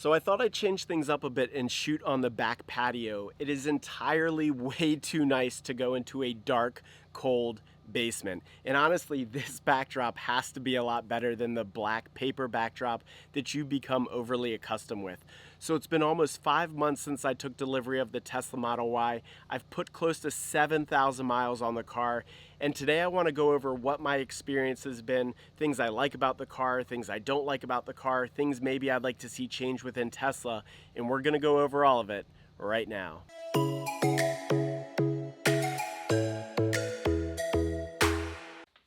So I thought I'd change things up a bit and shoot on the back patio. It is entirely way too nice to go into a dark, cold basement. And honestly, this backdrop has to be a lot better than the black paper backdrop that you become overly accustomed with. So it's been almost 5 months since I took delivery of the Tesla Model Y. I've put close to 7,000 miles on the car, and today I want to go over what my experience has been, things I like about the car, things I don't like about the car, things maybe I'd like to see change within Tesla, and we're going to go over all of it right now.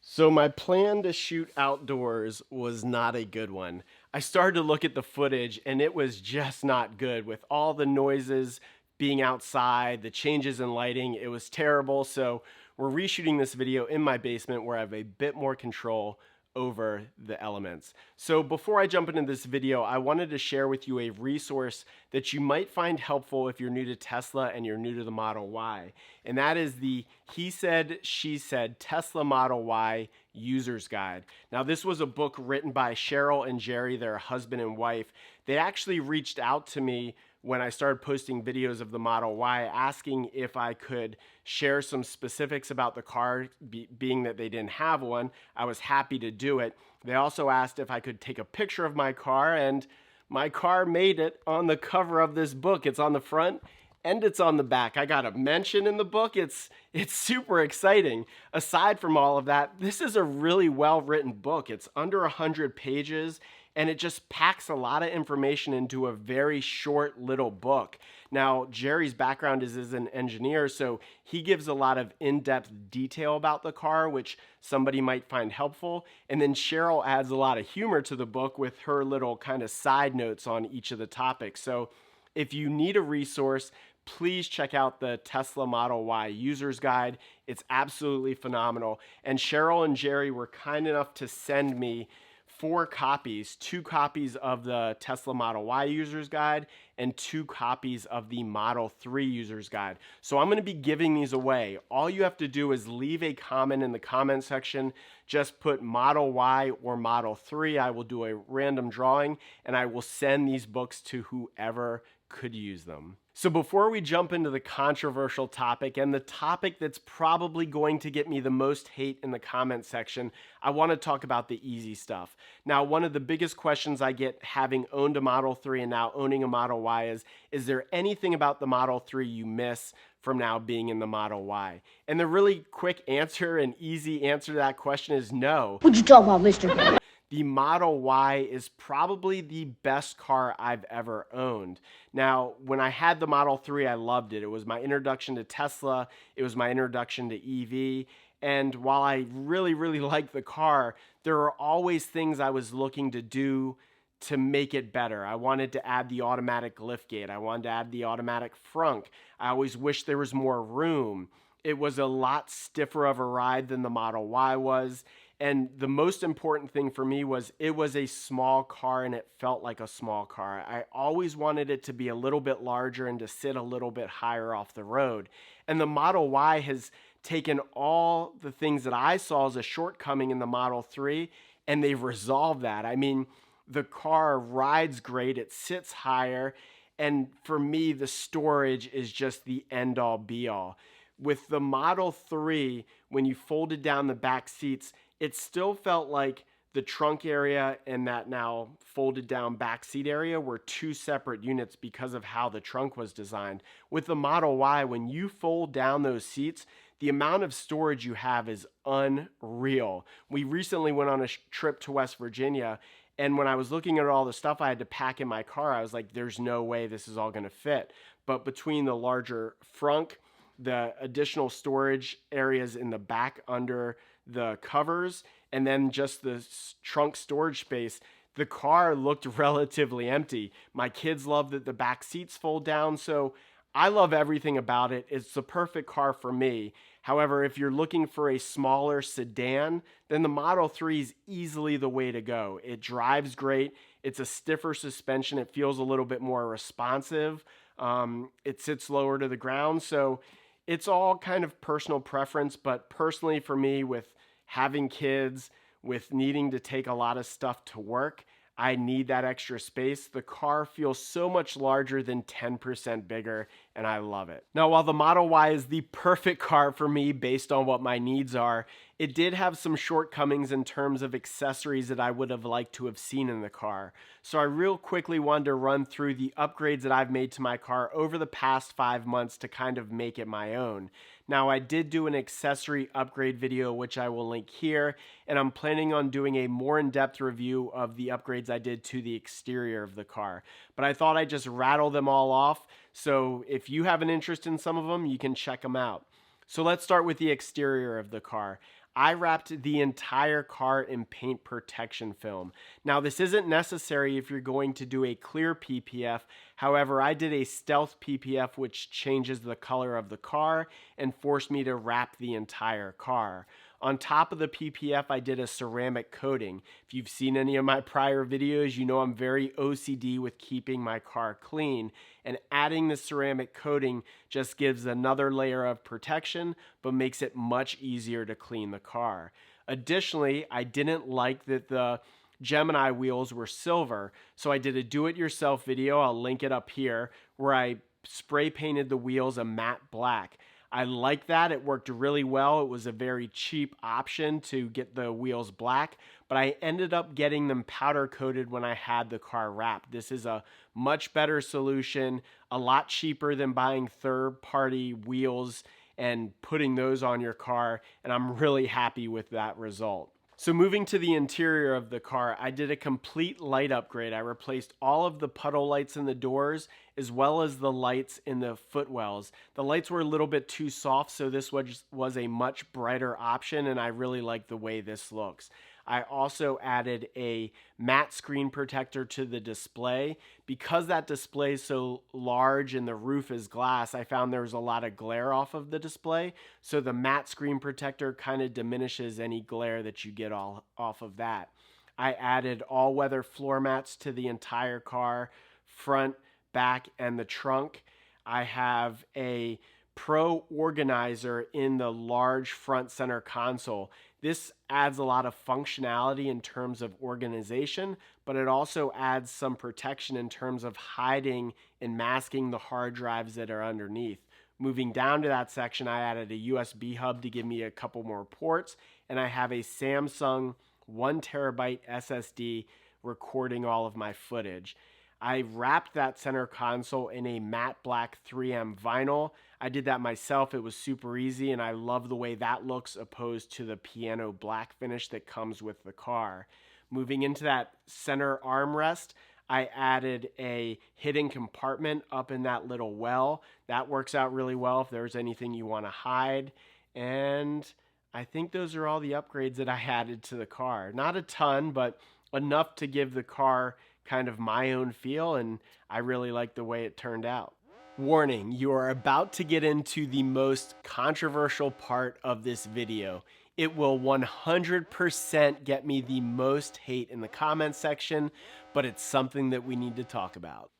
So my plan to shoot outdoors was not a good one. I started to look at the footage and it was just not good with all the noises being outside, the changes in lighting. It was terrible. So we're reshooting this video in my basement where I have a bit more control over the elements. So before I jump into this video, I wanted to share with you a resource that you might find helpful if you're new to Tesla and you're new to the Model Y. And that is the He Said, She Said Tesla Model Y User's Guide. Now, this was a book written by Cheryl and Jerry, their husband and wife. They actually reached out to me when I started posting videos of the Model Y, asking if I could share some specifics about the car, being that they didn't have one. I was happy to do it. They also asked if I could take a picture of my car, and my car made it on the cover of this book. It's on the front and it's on the back. I got a mention in the book. It's super exciting. Aside from all of that, this is a really well-written book. It's under 100 pages, and it just packs a lot of information into a very short little book. Now, Jerry's background is as an engineer, so he gives a lot of in-depth detail about the car, which somebody might find helpful. And then Cheryl adds a lot of humor to the book with her little kind of side notes on each of the topics. So if you need a resource, please check out the Tesla Model Y User's Guide. It's absolutely phenomenal. And Cheryl and Jerry were kind enough to send me 4 copies, 2 copies of the Tesla Model Y User's Guide and 2 copies of the Model 3 User's Guide. So I'm going to be giving these away. All you have to do is leave a comment in the comment section. Just put Model Y or Model 3. I will do a random drawing and I will send these books to whoever could use them. So before we jump into the controversial topic and the topic that's probably going to get me the most hate in the comment section, I want to talk about the easy stuff. Now, one of the biggest questions I get having owned a Model 3 and now owning a Model Y is there anything about the Model 3 you miss from now being in the Model Y? And the really quick answer and easy answer to that question is no. What you talking about, mister? The Model Y is probably the best car I've ever owned. Now, when I had the Model 3, I loved it. It was my introduction to Tesla. It was my introduction to EV. And while I really, really liked the car, there were always things I was looking to do to make it better. I wanted to add the automatic liftgate. I wanted to add the automatic frunk. I always wished there was more room. It was a lot stiffer of a ride than the Model Y was. And the most important thing for me was it was a small car and it felt like a small car. I always wanted it to be a little bit larger and to sit a little bit higher off the road. And the Model Y has taken all the things that I saw as a shortcoming in the Model 3 and they've resolved that. I mean, the car rides great, it sits higher, and for me, the storage is just the end all be all. With the Model 3, when you folded down the back seats, it still felt like the trunk area and that now folded down back seat area were 2 separate units because of how the trunk was designed. With the Model Y, when you fold down those seats, the amount of storage you have is unreal. We recently went on a trip to West Virginia, and when I was looking at all the stuff I had to pack in my car, I was like, there's no way this is all going to fit. But between the larger frunk, the additional storage areas in the back under the covers, and then just the trunk storage space, the car looked relatively empty. My kids love that the back seats fold down, so I love everything about it. It's the perfect car for me. However, if you're looking for a smaller sedan, then the Model 3 is easily the way to go. It drives great. It's a stiffer suspension. It feels a little bit more responsive. It sits lower to the ground, so it's all kind of personal preference, but personally for me, with having kids, with needing to take a lot of stuff to work, I need that extra space. The car feels so much larger than 10% bigger, and I love it. Now, while the Model Y is the perfect car for me based on what my needs are, it did have some shortcomings in terms of accessories that I would have liked to have seen in the car. So I real quickly wanted to run through the upgrades that I've made to my car over the past 5 months to kind of make it my own. Now, I did do an accessory upgrade video, which I will link here, and I'm planning on doing a more in-depth review of the upgrades I did to the exterior of the car. But I thought I'd just rattle them all off, so if you have an interest in some of them, you can check them out. So let's start with the exterior of the car. I wrapped the entire car in paint protection film. Now, this isn't necessary if you're going to do a clear PPF. However, I did a stealth PPF, which changes the color of the car and forced me to wrap the entire car. On top of the PPF, I did a ceramic coating. If you've seen any of my prior videos, you know I'm very OCD with keeping my car clean, and adding the ceramic coating just gives another layer of protection, but makes it much easier to clean the car. Additionally, I didn't like that the Gemini wheels were silver, so I did a do-it-yourself video, I'll link it up here, where I spray painted the wheels a matte black. I like that. It worked really well. It was a very cheap option to get the wheels black, but I ended up getting them powder coated when I had the car wrapped. This is a much better solution, a lot cheaper than buying third-party wheels and putting those on your car, and I'm really happy with that result. So moving to the interior of the car, I did a complete light upgrade. I replaced all of the puddle lights in the doors as well as the lights in the footwells. The lights were a little bit too soft, so this was a much brighter option, and I really like the way this looks. I also added a matte screen protector to the display. Because that display is so large and the roof is glass, I found there was a lot of glare off of the display. So the matte screen protector kind of diminishes any glare that you get all off of that. I added all-weather floor mats to the entire car, front, back, and the trunk. I have a Pro organizer in the large front center console. This adds a lot of functionality in terms of organization, but it also adds some protection in terms of hiding and masking the hard drives that are underneath. Moving down to that section, I added a USB hub to give me a couple more ports, and I have a Samsung 1 terabyte SSD recording all of my footage. I wrapped that center console in a matte black 3M vinyl. I did that myself. It was super easy, and I love the way that looks opposed to the piano black finish that comes with the car. Moving into that center armrest, I added a hidden compartment up in that little well. That works out really well if there's anything you want to hide. And I think those are all the upgrades that I added to the car. Not a ton, but enough to give the car kind of my own feel, and I really like the way it turned out. Warning, you are about to get into the most controversial part of this video. It will 100% get me the most hate in the comment section, but it's something that we need to talk about.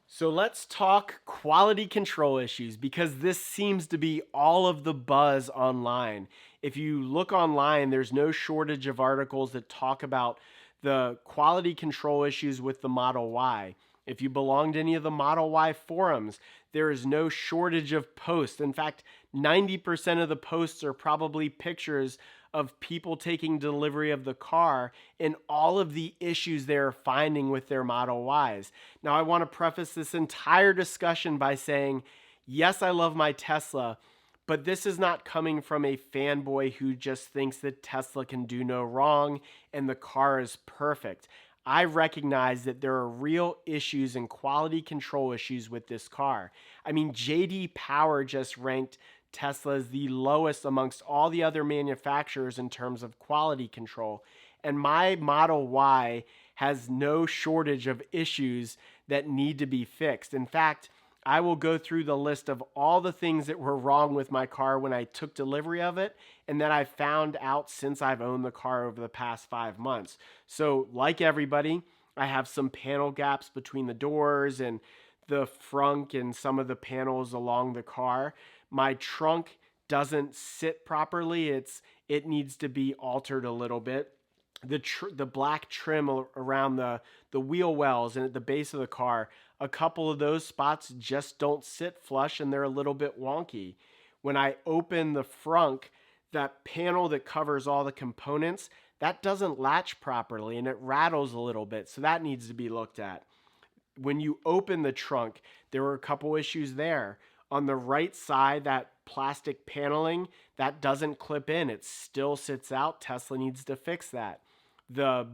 So let's talk quality control issues, because this seems to be all of the buzz online. If you look online, there's no shortage of articles that talk about the quality control issues with the Model Y. If you belong to any of the Model Y forums, there is no shortage of posts. In fact, 90% of the posts are probably pictures of people taking delivery of the car and all of the issues they're finding with their Model Ys. Now, I want to preface this entire discussion by saying, yes, I love my Tesla, but this is not coming from a fanboy who just thinks that Tesla can do no wrong and the car is perfect. I recognize that there are real issues and quality control issues with this car. I mean, JD Power just ranked Tesla as the lowest amongst all the other manufacturers in terms of quality control. And my Model Y has no shortage of issues that need to be fixed. In fact, I will go through the list of all the things that were wrong with my car when I took delivery of it and that I found out since I've owned the car over the past 5 months. So like everybody, I have some panel gaps between the doors and the frunk and some of the panels along the car. My trunk doesn't sit properly. It needs to be altered a little bit. the black trim around the wheel wells and at the base of the car, a couple of those spots just don't sit flush and they're a little bit wonky. When I open the frunk, that panel that covers all the components, that doesn't latch properly and it rattles a little bit. So that needs to be looked at. When you open the trunk, there were a couple issues there. On the right side, that plastic paneling, that doesn't clip in. It still sits out. Tesla needs to fix that. The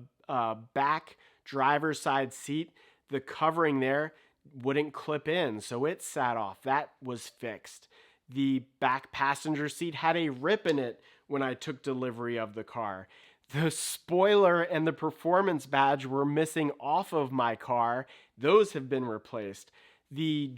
back driver's side seat, the covering there wouldn't clip in, so it sat off. That was fixed. The back passenger seat had a rip in it when I took delivery of the car. The spoiler and the performance badge were missing off of my car. Those have been replaced. The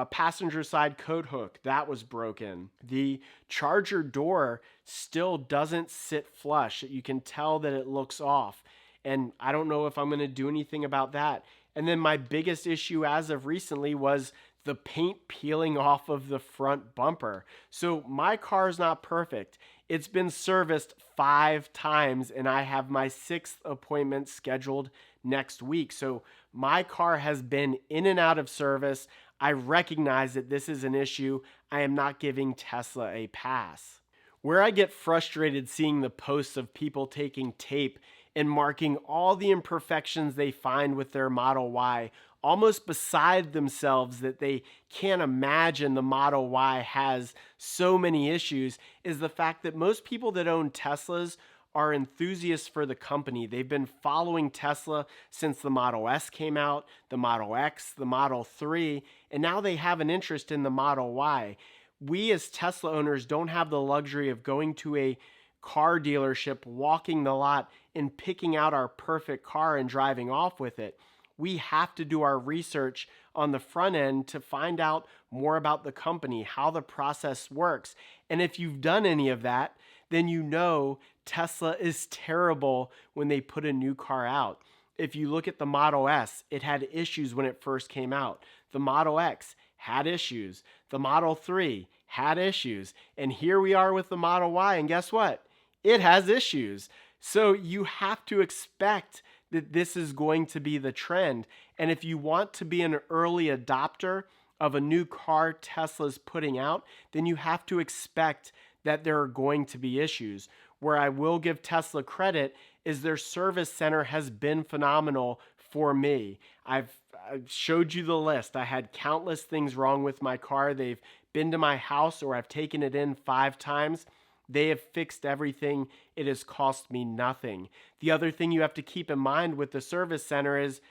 passenger side coat hook, that was broken. The charger door still doesn't sit flush. You can tell that it looks off. And I don't know if I'm going to do anything about that. And then my biggest issue as of recently was the paint peeling off of the front bumper. So my car is not perfect. It's been serviced 5 times and I have my 6th appointment scheduled next week. So my car has been in and out of service. I recognize that this is an issue. I am not giving Tesla a pass. Where I get frustrated seeing the posts of people taking tape and marking all the imperfections they find with their Model Y, almost beside themselves that they can't imagine the Model Y has so many issues, is the fact that most people that own Teslas are enthusiasts for the company. They've been following Tesla since the Model S came out, the Model X, the Model 3, and now they have an interest in the Model Y. We as Tesla owners don't have the luxury of going to a car dealership, walking the lot, and picking out our perfect car and driving off with it. We have to do our research on the front end to find out more about the company, how the process works. And if you've done any of that, then you know Tesla is terrible when they put a new car out. If you look at the Model S, it had issues when it first came out. The Model X had issues. The Model 3 had issues. And here we are with the Model Y, and guess what? It has issues. So you have to expect that this is going to be the trend. And if you want to be an early adopter of a new car Tesla's putting out, then you have to expect that there are going to be issues. Where I will give Tesla credit is their service center has been phenomenal for me. I've showed you the list. I had countless things wrong with my car. They've been to my house or I've taken it in 5 times. They have fixed everything. It has cost me nothing. The other thing you have to keep in mind with the service center is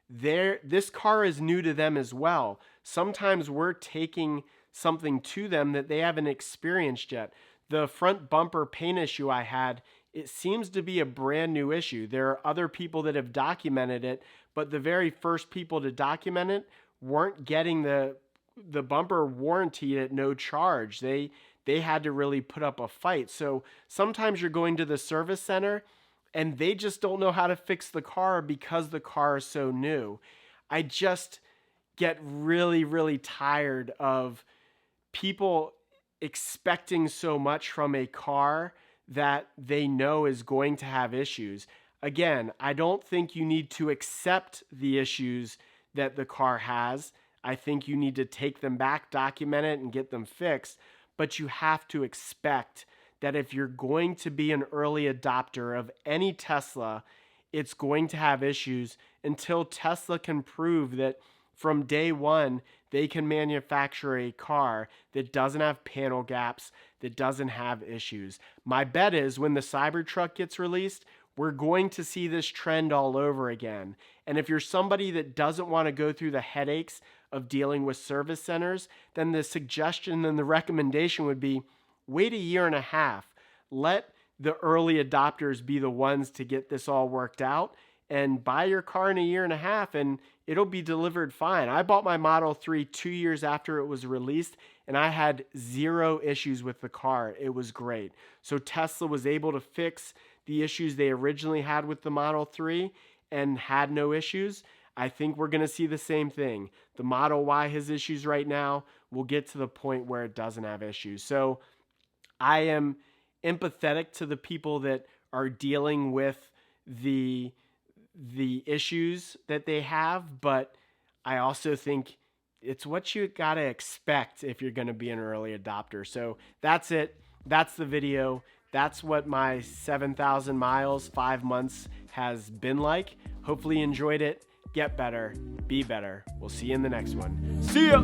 this car is new to them as well. Sometimes we're taking something to them that they haven't experienced yet. The front bumper paint issue I had, it seems to be a brand new issue. There are other people that have documented it, but the very first people to document it weren't getting the bumper warranty at no charge. They had to really put up a fight. So sometimes you're going to the service center and they just don't know how to fix the car because the car is so new. I just get really, really tired of people expecting so much from a car that they know is going to have issues. Again, I don't think you need to accept the issues that the car has. I think you need to take them back, document it, and get them fixed. But you have to expect that if you're going to be an early adopter of any Tesla, it's going to have issues until Tesla can prove that from day one, they can manufacture a car that doesn't have panel gaps, that doesn't have issues. My bet is when the Cybertruck gets released, we're going to see this trend all over again. And if you're somebody that doesn't want to go through the headaches of dealing with service centers, then the suggestion and the recommendation would be wait a year and a half. Let the early adopters be the ones to get this all worked out and buy your car in a year and a half and it'll be delivered fine. I bought my Model 3 2 years after it was released and I had 0 issues with the car. It was great. So Tesla was able to fix the issues they originally had with the Model 3 and had no issues. I think we're going to see the same thing. The Model Y has issues right now. We'll get to the point where it doesn't have issues. So I am empathetic to the people that are dealing with the issues that they have, but I also think it's what you gotta expect if you're gonna be an early adopter. So that's it. That's the video. That's what my 7,000 miles, 5 months has been like. Hopefully you enjoyed it. Get better. Be better. We'll see you in the next one. See ya!